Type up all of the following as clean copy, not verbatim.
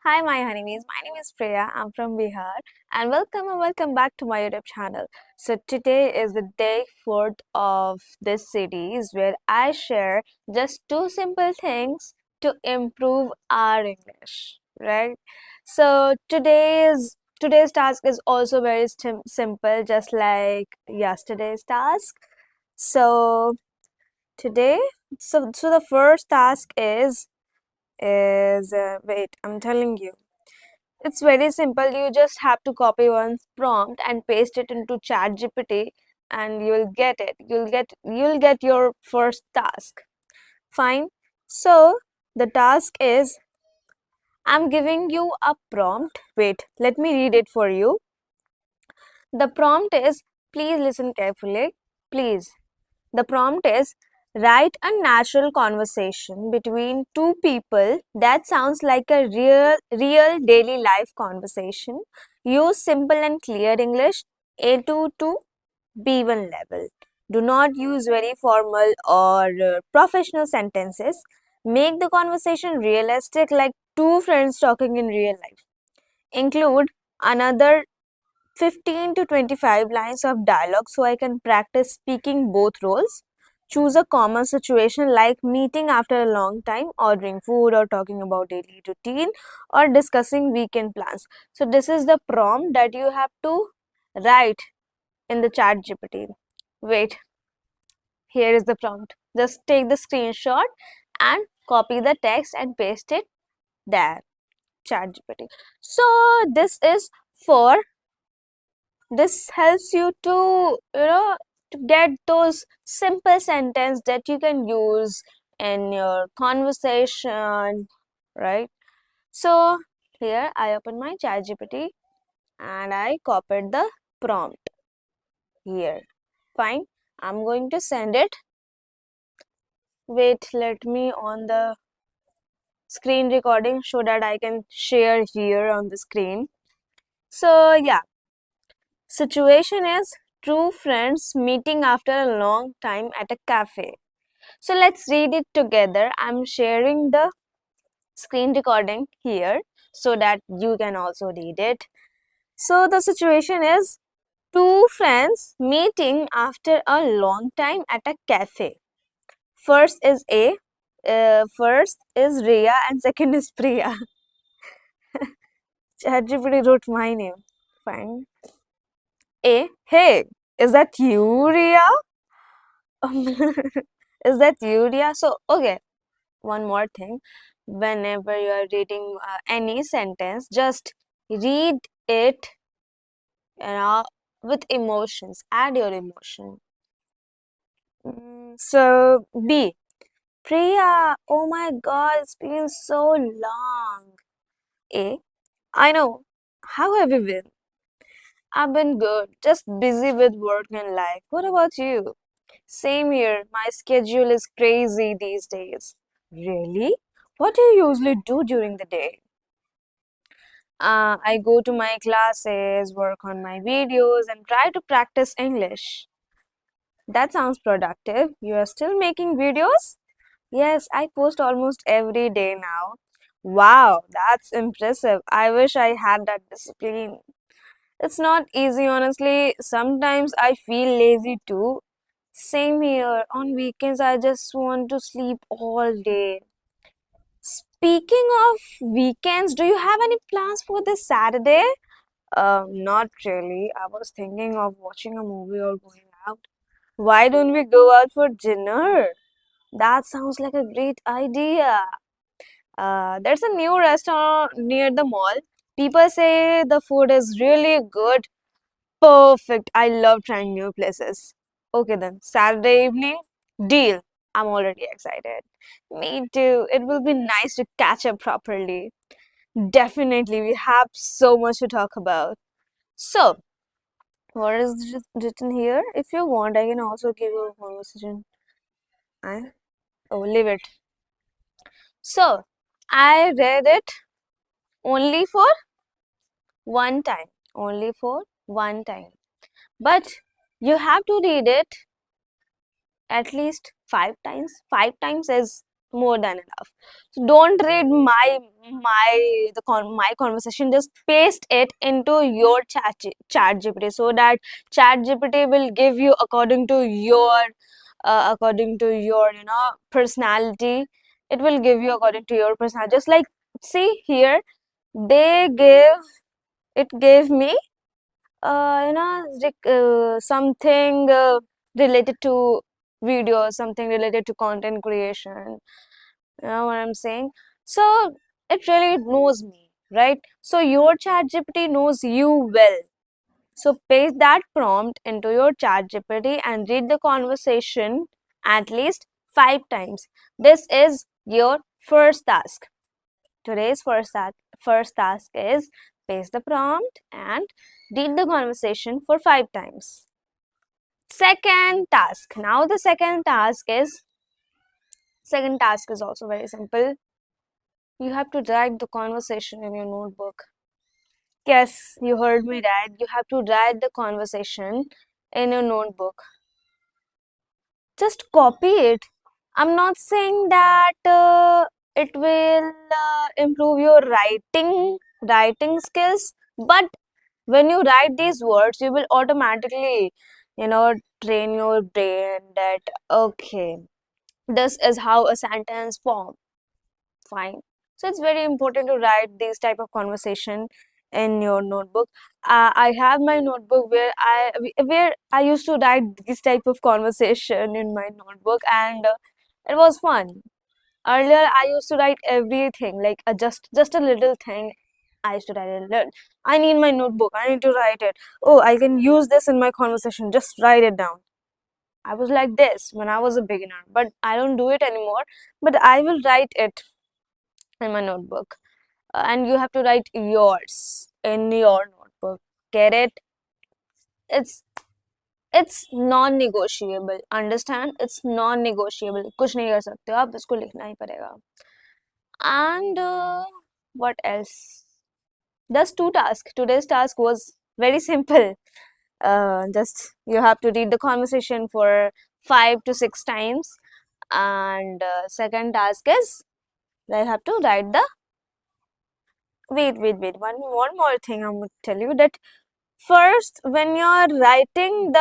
Hi, my honeybees. My name is Priya. I'm from Bihar, and welcome back to my YouTube channel. So today is the day 4th of this series where I share just two simple things to improve our English. Right? So today's task is also very simple, just like yesterday's task. So today, so the first task is wait, I'm telling you. It's very simple. You just have to copy one prompt and paste it into ChatGPT and you'll get it. You'll get your first task. Fine. So the task is I'm giving you a prompt. Wait, let me read it for you. The prompt is please listen carefully. Please. The prompt is write a natural conversation between two people that sounds like a real daily life conversation. Use simple and clear English A2 to B1 level. Do not use very formal or professional sentences. Make the conversation realistic like two friends talking in real life. Include another 15 to 25 lines of dialogue so I can practice speaking both roles. Choose a common situation like meeting after a long time, ordering food, or talking about daily routine, or discussing weekend plans. So, this is the prompt that you have to write in the chat GPT. Wait, here is the prompt. Just take the screenshot and copy the text and paste it there. Chat GPT. So, for this helps you to get those simple sentence that you can use in your conversation, right? So here I open my chat gpt and I copied the prompt here. Fine, I'm going to send it. Wait, let me on the screen recording so that I can share here on the screen. So yeah, situation is two friends meeting after a long time at a cafe. So let's read it together. I'm sharing the screen recording here so that you can also read it. So the situation is two friends meeting after a long time at a cafe. First is Riya and second is Priya. ChatGPT wrote my name. Fine. Hey, is that you, Riya? Is that you, Riya? So, okay, one more thing. Whenever you are reading any sentence, just read it, you know, with emotions. Add your emotion. So, B. Priya, oh my God, it's been so long. A. I know. How have you been? I've been good, just busy with work and life. What about you? Same here. My schedule is crazy these days. Really? What do you usually do during the day? I go to my classes, work on my videos, and try to practice English. That sounds productive. You are still making videos? Yes, I post almost every day now. Wow, that's impressive. I wish I had that discipline. It's not easy, honestly. Sometimes I feel lazy too. Same here. On weekends, I just want to sleep all day. Speaking of weekends, do you have any plans for this Saturday? Not really. I was thinking of watching a movie or going out. Why don't we go out for dinner? That sounds like a great idea. There's a new restaurant near the mall. People say the food is really good. Perfect. I love trying new places. Okay then, Saturday evening, deal. I'm already excited. Me too. It will be nice to catch up properly. Definitely, we have so much to talk about. So, what is written here? If you want, I can also give you a conversation. I oh, leave it. So, I read it only for one time. Only for one time. But you have to read it at least 5 times. 5 times is more than enough. So don't read my conversation. Just paste it into your chat GPT, so that chat GPT will give you according to your personality. It will give you according to your personality. Just like, see here, they gave it gave me something related to video, something related to content creation. You know what I'm saying? So it really knows me, right? So your chat GPT knows you well. So paste that prompt into your chat GPT and read the conversation at least 5 times. This is your first task. Today's first task is paste the prompt and read the conversation for 5 times. Second task. Now the second task is also very simple. You have to write the conversation in your notebook. Yes, you heard me right. You have to write the conversation in your notebook. Just copy it. I'm not saying that it will improve your writing skills, but when you write these words, you will automatically, you know, train your brain that okay, this is how a sentence form. Fine. So it's very important to write these type of conversation in your notebook. I have my notebook where I used to write this type of conversation in my notebook, and it was fun. Earlier, I used to write everything, like just a little thing. I used to write it. I need my notebook. I need to write it. Oh, I can use this in my conversation. Just write it down. I was like this when I was a beginner, but I don't do it anymore. But I will write it in my notebook. And you have to write yours in your notebook. Get it? It's it's non-negotiable. Understand? It's non-negotiable. कुछ नहीं कर सकते हो आप, इसको लिखना ही पड़ेगा. And what else? Just two tasks. Today's task was very simple. Just you have to read the conversation for 5 to 6 times, and second task is I have to write the. Wait. One more thing I'm going to tell you that first, when you're writing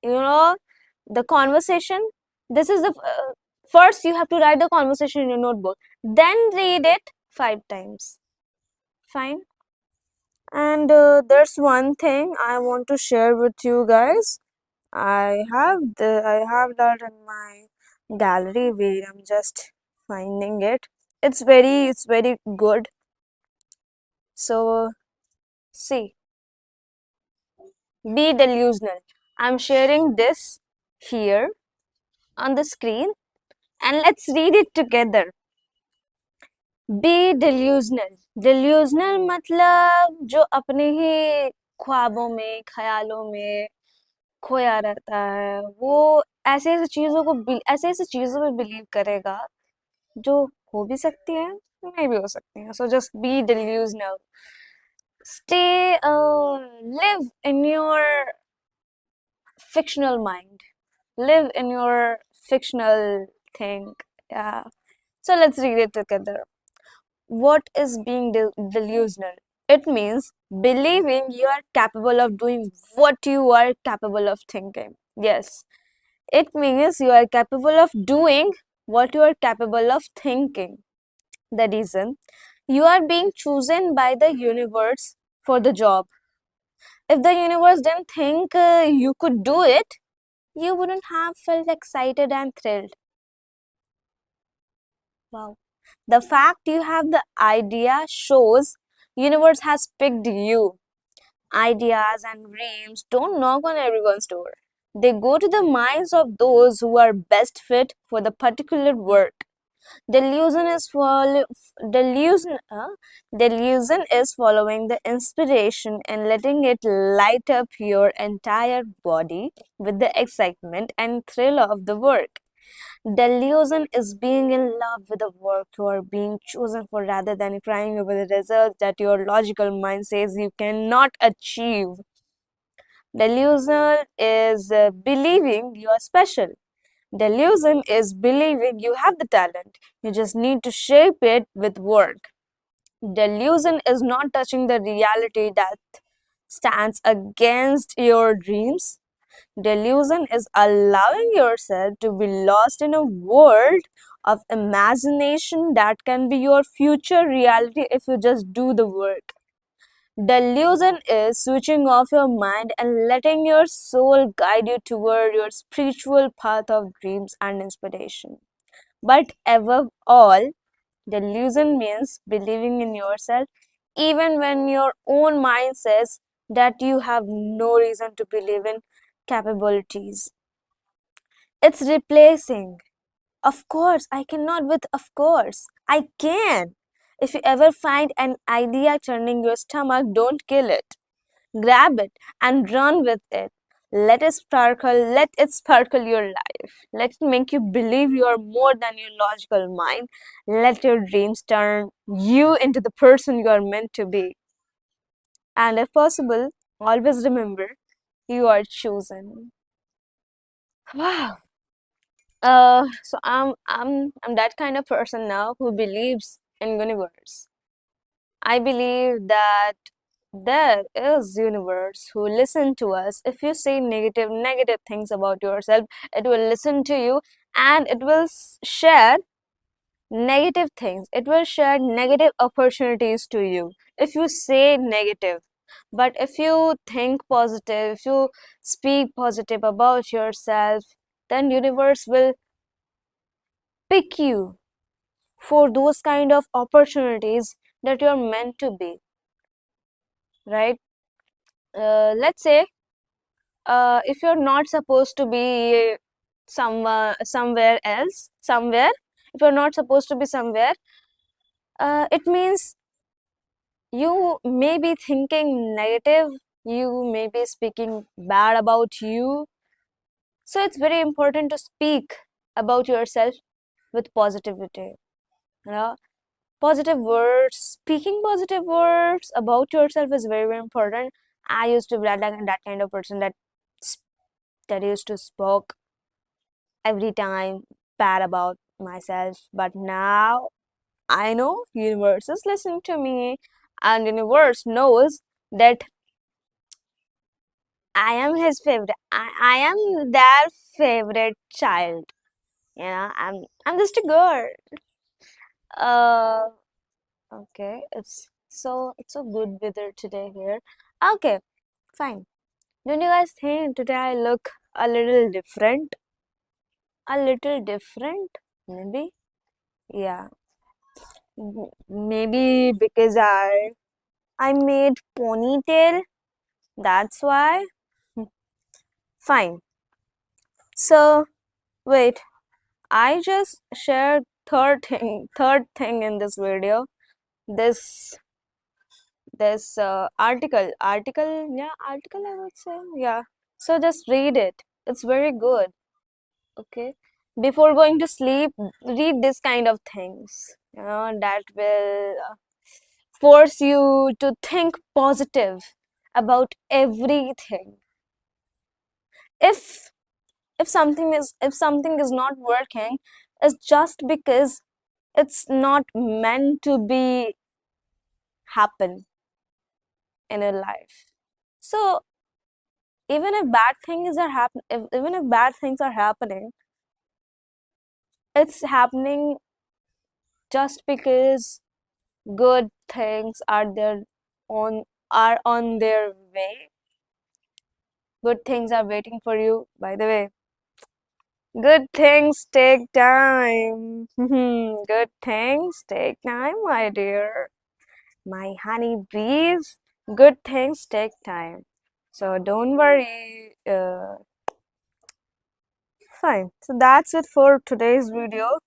you know, the conversation, this is the first you have to write the conversation in your notebook, then read it 5 times. Fine. And there's one thing I want to share with you guys. I have that in my gallery where I'm just finding it. It's very good. So see, be delusional. I'm sharing this here on the screen and let's read it together. Be delusional. Delusional मतलब जो अपने ही ख्वाबों में, ख्यालों में खोया रहता है, वो ऐसे ऐसे चीजों को ऐसे ऐसे चीजों में बिलीव करेगा जो हो भी सकती है, नहीं भी हो सकती है. So just be delusional. Live in your fictional mind. Live in your fictional thing. Yeah. So let's read it together. What is being delusional? It means believing you are capable of doing what you are capable of thinking. Yes, it means you are capable of doing what you are capable of thinking. The reason you are being chosen by the universe for the job. If the universe didn't think you could do it, you wouldn't have felt excited and thrilled. Wow. The fact you have the idea shows universe has picked you. Ideas and dreams don't knock on everyone's door. They go to the minds of those who are best fit for the particular work. Delusion is delusion, delusion is following the inspiration and letting it light up your entire body with the excitement and thrill of the work. Delusion is being in love with the work you are being chosen for rather than crying over the results that your logical mind says you cannot achieve. Delusion is believing you are special, Delusion is believing you have the talent. You just need to shape it with work. Delusion is not touching the reality that stands against your dreams. Delusion is allowing yourself to be lost in a world of imagination that can be your future reality if you just do the work. Delusion is switching off your mind and letting your soul guide you toward your spiritual path of dreams and inspiration. But above all, delusion means believing in yourself even when your own mind says that you have no reason to believe in capabilities. It's replacing. Of course, I cannot with of course. I can. If you ever find an idea turning your stomach, don't kill it. Grab it and run with it. Let it sparkle your life. Let it make you believe you are more than your logical mind. Let your dreams turn you into the person you are meant to be. And if possible, always remember you are chosen. Wow. I'm that kind of person now who believes in universe. I believe that there is universe who listen to us. If you say negative things about yourself, it will listen to you and it will share negative things. It will share negative opportunities to you if you say negative. But if you think positive, if you speak positive about yourself, then universe will pick you for those kind of opportunities that you're meant to be, right? Let's say if you're not supposed to be somewhere else, somewhere, if you're not supposed to be somewhere, it means you may be thinking negative, you may be speaking bad about you. So it's very important to speak about yourself with positivity. You know, positive words, speaking positive words about yourself is very, very important. I used to be that kind of person that used to spoke every time bad about myself, but now I know universe is listening to me and universe knows that I am his favorite. I am their favorite child. I'm just a girl. uh okay, it's so good weather today here. Okay, fine. Don't you guys think today I look a little different? A little different, maybe. Yeah. Maybe because I made ponytail. That's why. Fine. So wait, I just shared third thing in this video. This article I would say, yeah. So just read it. It's very good. Okay. Before going to sleep, read this kind of things. That will force you to think positive about everything. If if something is not working, it's just because it's not meant to be happen in your life. So even if bad things are happening, it's happening just because good things are on their way. Good things are waiting for you. By the way, good things take time. Good things take time, my dear. My honeybees, good things take time. So don't worry. Fine. So that's it for today's video.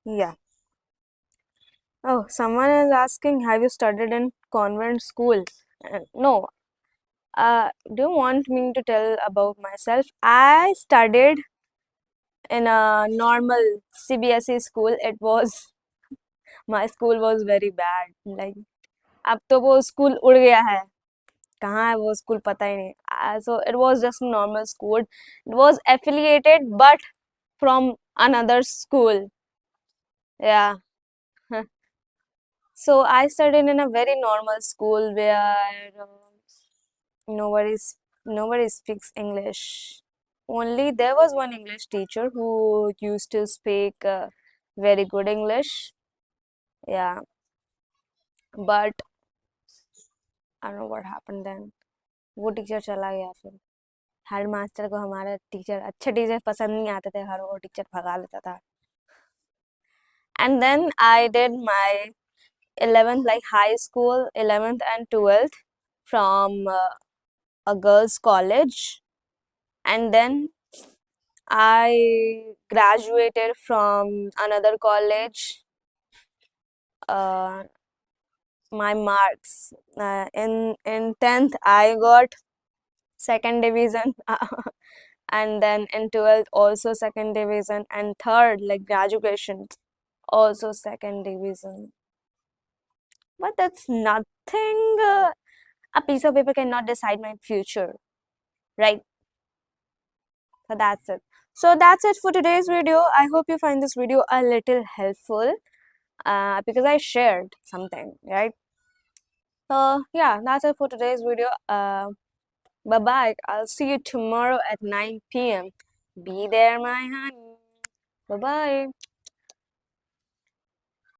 Yeah. Oh, someone is asking, have you studied in convent school? No. Do you want me to tell about myself? I studied in a normal CBSE school. My school was very bad. Like, अब तो वो school उड़ गया है. कहाँ है वो school पता ही नहीं. So it was just a normal school. It was affiliated but from another school. Yeah. So I studied in a very normal school where nobody nobody speaks English. Only there was one English teacher who used to speak very good English. Yeah, but I don't know what happened then. वो teacher चला गया फिर. Head master को हमारे teacher अच्छे teacher पसंद नहीं आते थे, हर वो टीचर भगा लेता था. And then I did my 11th, like high school, 11th and 12th from a girls' college. And then I graduated from another college. Uh, my marks in 10th I got second division, and then in 12th also second division, and third like graduation also second division. But that's nothing. A piece of paper cannot decide my future, right? So that's it. So that's it for today's video. I hope you find this video a little helpful, because I shared something, right? So yeah, that's it for today's video. Bye bye. I'll see you tomorrow at 9 p.m. Be there, my honey. Bye bye.